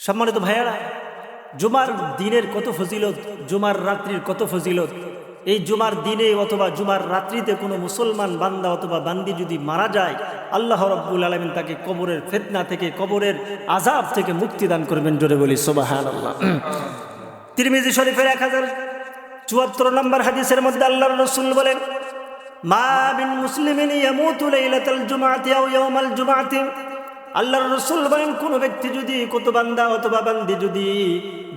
সম্মানিত ভাইয়ারা, জুমার দিনের কত ফজিলত, জুমার রাত্রির কত ফজিলত। এই জুমার দিনে অথবা জুমার রাত্রিতে কোনো মুসলমান বান্দা অথবা বান্দি যদি মারা যায়, আল্লাহ রাব্বুল আলামিন তাকে কবরের ফিতনা থেকে, কবরের আযাব থেকে মুক্তি দান করবেন। জোরে বলি সুবহানাল্লাহ। তিরমিজি শরীফের 1074 নম্বর হাদিসের মধ্যে আল্লাহর রাসূল বলেন, মা মিন মুসলিমিন ইয়ামুতু লাইলাতাল জুমআতি আও ইয়াওমাল জুমআতি। আল্লাহর রাসূল বলেন, কোন ব্যক্তি যদি, কত বান্দা অথবা বান্দি যদি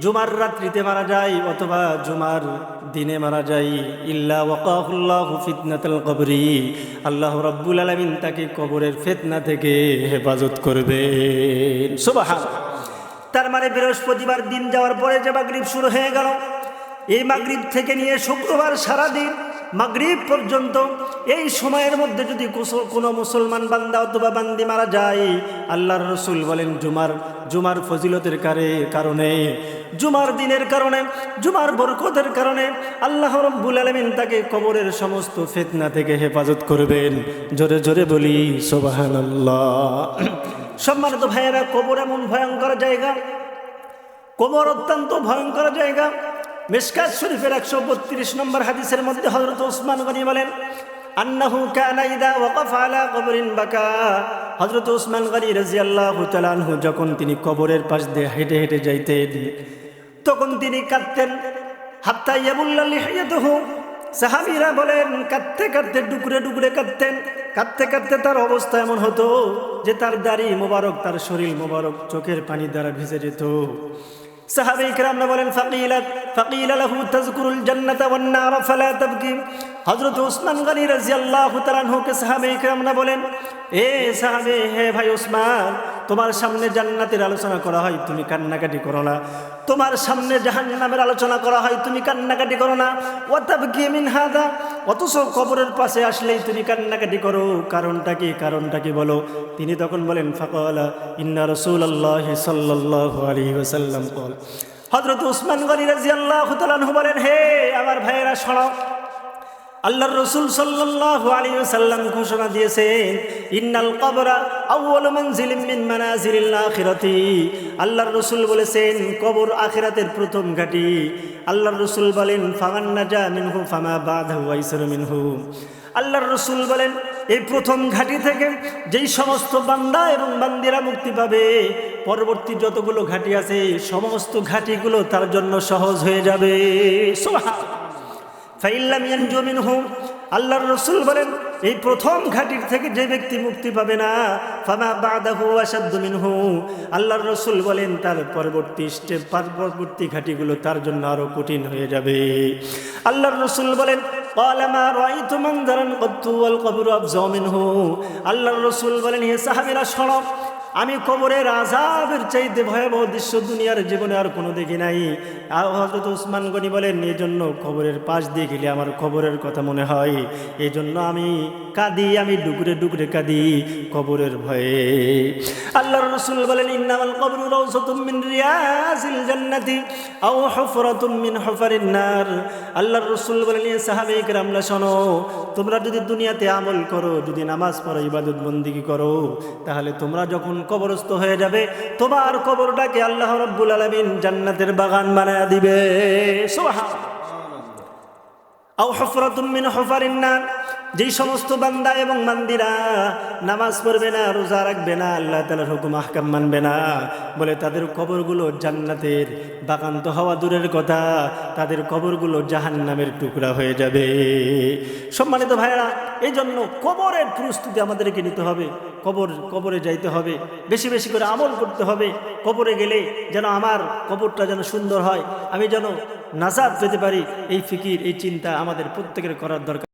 জুমার রাত্রিতে মারা যায় অথবা জুমার দিনে মারা যায়, ইল্লা ওয়াকাহুল্লাহু ফিতনাতাল কবরি, আল্লাহ রাব্বুল আলামিন তাকে কবরের ফিতনা থেকে হেফাজত করবেন। সুবহানাল্লাহ। তার মানে বৃহস্পতিবার দিন যাওয়ার পরে যে মাগরিব শুরু হয়ে গেল, এই মাগরিব থেকে নিয়ে শুক্রবার সারাদিন মাগরিব পর্যন্ত এই সময়ের মধ্যে যদি কোনো মুসলমান বান্দা অথবা বান্দি মারা যায়, আল্লাহর রাসূল বলেন জুমার ফজিলতের কারণে, জুমার দিনের কারণে, জুমার বরকতের কারণে আল্লাহ রাব্বুল আলামিন তাকে কবরের সমস্ত ফিতনা থেকে হেফাজত করবেন। জোরে জোরে বলি সুবহানাল্লাহ। সম্মানিত ভাইয়েরা, কবর এমন ভয়ঙ্কর জায়গা, কবর অত্যন্ত ভয়ঙ্কর জায়গা। মিশকাত শরীফের 132 নম্বর হাদিসের মধ্যে হযরত ওসমান গনি বলেন, আন্নাহু কানা ইযা ওয়াকাফা আলা কবরিন বাকা। হযরত ওসমান গনি রাদিয়াল্লাহু তাআলা আনহু যখন তিনি কবরের পাশ দিয়ে হেঁটে হেঁটে যাইতেন, তখন তিনি কাঁদতেন। হাত্তা ইয়াবুল্লা লিহিয়াতুহু। সাহাবীরা বলেন, কাঁদতে কাঁদতে ডুকরে ডুকরে কাঁদতেন। কাঁদতে কাঁদতে তার অবস্থা এমন হতো যে তার দাড়ি মোবারক, তার শরীর মোবারক চোখের পানি দ্বারা ভিজে যেত। সাহাবা ইকরামরা বলেন, ফাকিলা লাহু তাযকুরুল জান্নাতা ওয়ান নার ফালা তাবকি। হযরত ওসমান গনি রাদিয়াল্লাহু তাআলা আনহুকে সাহাবা ইকরামরা বলেন, এ সাহাবে, হে ভাই ওসমান, তোমার সামনে জান্নাতের আলোচনা করা হয়, তুমি কান্নাকাটি করো না। তোমার সামনে জাহান্নামের আলোচনা করা হয়, তুমি কান্নাকাটি করো না। ওয়া তাবকি মিন হাদা। অথচ কবরের পাশে আসলেই তুমি কান্নাকাটি করো, কারণটা কি বলো? তিনি তখন বলেন, ফাকালা ইন্না রাসূলুল্লাহি সাল্লাল্লাহু আলাইহি ওয়াসাল্লাম কল। হযরত ওসমান গনি রাদিয়াল্লাহু তাআলা আনহু বলেন, হে আমার ভাইয়েরা শোনো, আল্লাহর রাসূল সাল্লাল্লাহু আলাইহি ওয়াসাল্লাম ঘোষণা দিয়েছেন, ইন্নাল কবরা আউয়ালু মানজিলিন মিন মানাজিলিল আখিরাতি। আল্লাহর রাসূল বলেছেন, কবর আখিরাতের প্রথম ঘাঁটি। আল্লাহর রাসূল বলেন, ফামান নাজা মিনহু ফামা বাদাহু আইসারু মিনহু। আল্লাহর রাসূল বলেন, এই প্রথম ঘাঁটি থেকে যেই সমস্ত বান্দা এবং বান্দিরা মুক্তি পাবে, পরবর্তী যতগুলো ঘাঁটি আছে সমস্ত ঘাঁটিগুলো তার জন্য সহজ হয়ে যাবে। সুবহানাল্লাহ। ফাইল্লাম ইয়ানজু মিনহু। আল্লাহর রাসূল বলেন, এই প্রথম ঘাঁটির থেকে যে ব্যক্তি মুক্তি পাবে না, ফামা বাদাহু আশাদ্দু মিনহু। আল্লাহর রাসূল বলেন, তার পরবর্তী ঘাঁটিগুলো তার জন্য আরো কঠিন হয়ে যাবে। আল্লাহর রাসূল বলেন, ক্বালা মা রাআইতু মানজারান ক্বাত্তু ওয়াল কবরু আফযাউ মিনহু। আল্লাহর রাসূল বলেন, হে সাহাবীরা শোনো, আমি কবরের আযাবের চাইতে ভয়াবহ দৃশ্য দুনিয়ার জীবনে আর কোনো দেখি নাই। আর হযরত ওসমান গনি বলেন, এই জন্য কবরের পাশ দিয়ে গেলে আমার কবরের কথা মনে হয়, এই জন্য আমি কাঁদি, আমি ডুকরে ডুকরে কাঁদি কবরের ভয়ে। আল্লাহর রাসূল বলেন, ইন্নামাল কবরু রাউযাতুম মিন রিয়াজিল জান্নাতি আও হুফরাতুম মিন হুফারিন নার। আল্লাহর রাসূল বলেন, এ সাহাবে ইকরামরা শোনো, তোমরা যদি দুনিয়াতে আমল করো, যদি নামাজ পড়ো, ইবাদত বন্দেগী করো, তাহলে তোমরা যখন কবরস্থ হয়ে যাবে, তোমার কবরটাকে আল্লাহ রাব্বুল আলামিন জান্নাতের বাগান বানায়া দিবে। সুবহানাল্লাহ। আও হুফরাতুম মিন হুফারিন নার। যেই সমস্ত বান্দা এবং বান্দিরা নামাজ পড়বে না, রোজা রাখবে না, আল্লাহ তাআলার হুকুম আহকাম মানবে না, বলে তাদের কবরগুলো জান্নাতের বাগান তো হওয়া দূরের কথা, তাদের কবরগুলো জাহান্নামের টুকরা হয়ে যাবে। সম্মানিত ভাইরা, এই জন্য কবরের প্রস্তুতি আমাদেরকে নিতে হবে। কবরে যাইতে হবে, বেশি বেশি করে আমল করতে হবে। কবরে গেলে যেন আমার কবরটা যেন সুন্দর হয়, আমি যেন নাজাত পেতে পারি, এই ফিকির, এই চিন্তা আমাদের প্রত্যেকের করার দরকার।